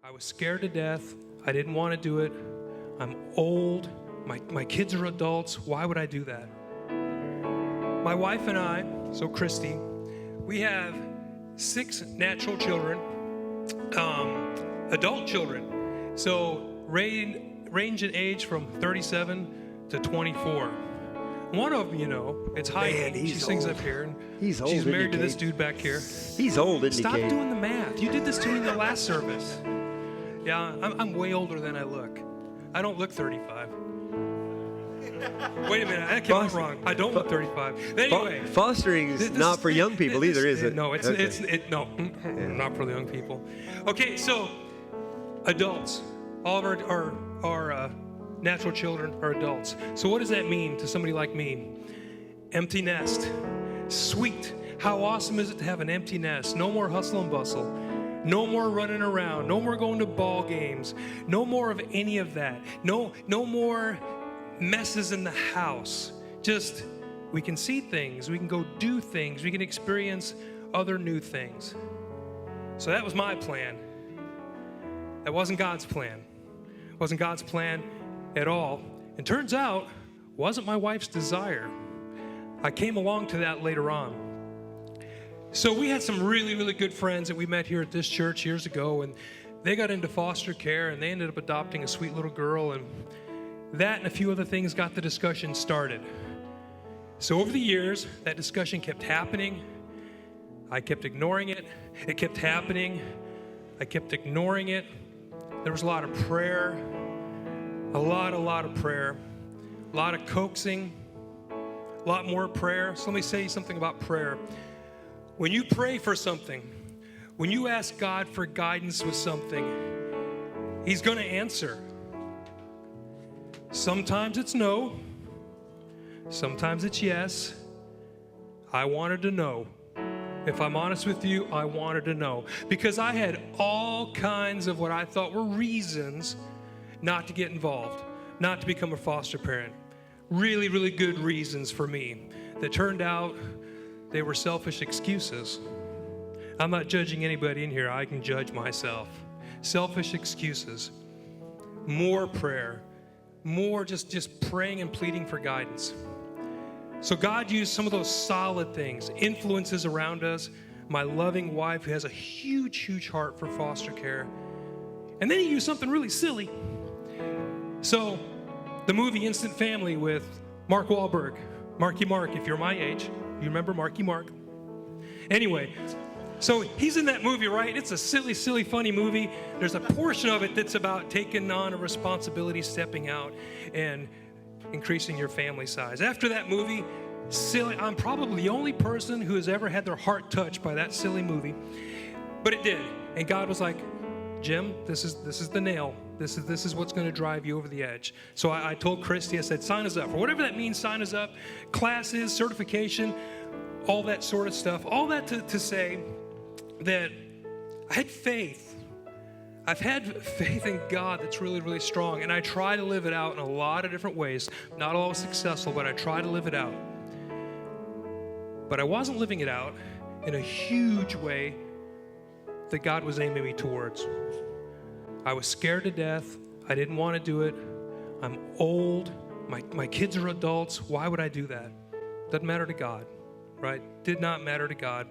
I was scared to death. I didn't want to do it. I'm old. My kids are adults. Why would I do that? My wife and I, so Christy, we have 6 natural children, adult children. So range in age from 37 to 24. One of them, it's Heidi. She sings up here. And he's old. She's married to this dude back here. He's old, isn't he? Stop doing the math. You did this to me in the last service. Yeah, I'm way older than I look. I don't look 35. Wait a minute, I came out wrong. I don't look 35. Anyway, fostering is not for young people either, is it? No, it's not for the young people. Okay, so adults, all of our natural children are adults. So what does that mean to somebody like me? Empty nest. Sweet. How awesome is it to have an empty nest? No more hustle and bustle. No more running around. No more going to ball games. No more of any of that. No more messes in the house. Just, we can see things. We can go do things. We can experience other new things. So that was my plan. That wasn't God's plan. It wasn't God's plan at all. And turns out, wasn't my wife's desire. I came along to that later on. So we had some really, really good friends that we met here at this church years ago, and they got into foster care, and they ended up adopting a sweet little girl, and that and a few other things got the discussion started. So over the years, that discussion kept happening. I kept ignoring it. It kept happening. I kept ignoring it. There was a lot of prayer, a lot of prayer, a lot of coaxing, a lot more prayer. So let me say something about prayer. When you pray for something, when you ask God for guidance with something, He's going to answer. Sometimes it's no. Sometimes it's yes. I wanted to know. If I'm honest with you, I wanted to know. Because I had all kinds of what I thought were reasons not to get involved, not to become a foster parent. Really, really good reasons for me that turned out they were selfish excuses. I'm not judging anybody in here. I can judge myself. Selfish excuses. More prayer. More just praying and pleading for guidance. So God used some of those solid things, influences around us, my loving wife who has a huge, huge heart for foster care. And then He used something really silly. So the movie Instant Family with Mark Wahlberg, Marky Mark, if you're my age, you remember Marky Mark? Anyway, so he's in that movie, right? It's a silly, silly, funny movie. There's a portion of it that's about taking on a responsibility, stepping out, and increasing your family size. After that movie, silly, I'm probably the only person who has ever had their heart touched by that silly movie. But it did. And God was like, Jim, this is the nail. This is what's going to drive you over the edge. So I told Christy, I said, sign us up. For whatever that means, sign us up. Classes, certification, all that sort of stuff. All that to say that I had faith. I've had faith in God that's really, really strong. And I try to live it out in a lot of different ways. Not always successful, but I try to live it out. But I wasn't living it out in a huge way that God was aiming me towards. I was scared to death. I didn't want to do it. I'm old. My kids are adults. Why would I do that? Doesn't matter to God, right? Did not matter to God.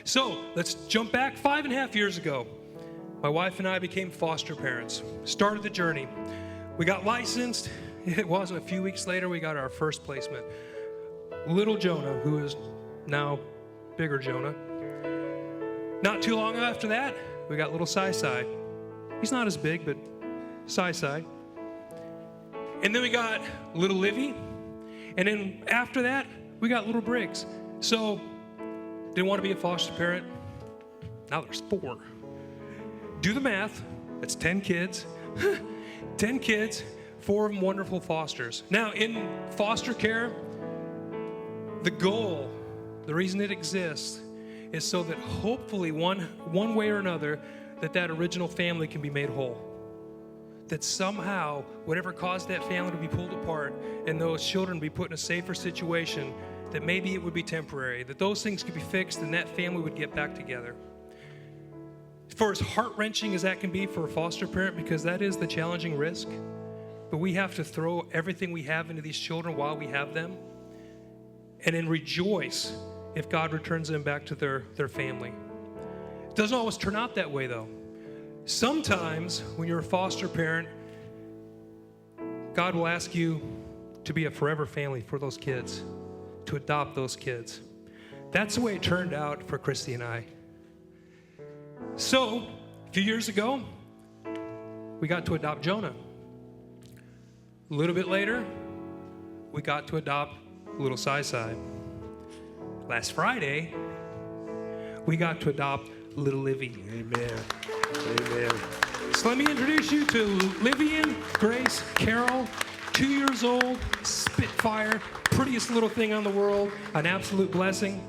So let's jump back 5.5 years ago. My wife and I became foster parents. Started the journey. We got licensed. It wasn't a few weeks later we got our first placement. Little Jonah, who is now bigger Jonah. Not too long after that, we got little Sai. He's not as big, but Sai. And then we got little Livy. And then after that, we got little Briggs. So, didn't want to be a foster parent. Now there's 4. Do the math. That's 10 kids. 10 kids, 4 of them wonderful fosters. Now, in foster care, the goal, the reason it exists, is so that hopefully one way or another, that original family can be made whole. That somehow, whatever caused that family to be pulled apart and those children be put in a safer situation, that maybe it would be temporary, that those things could be fixed and that family would get back together. for as heart-wrenching as that can be for a foster parent, because that is the challenging risk, but we have to throw everything we have into these children while we have them, and then rejoice if God returns them back to their family. It doesn't always turn out that way, though. Sometimes when you're a foster parent, God will ask you to be a forever family for those kids, to adopt those kids. That's the way it turned out for Christy and I. So, a few years ago, we got to adopt Jonah. A little bit later, we got to adopt little Sai. Last Friday, we got to adopt little Livy. Amen. Amen. So let me introduce you to Livian Grace Carroll, 2 years old, spitfire, prettiest little thing on the world, an absolute blessing.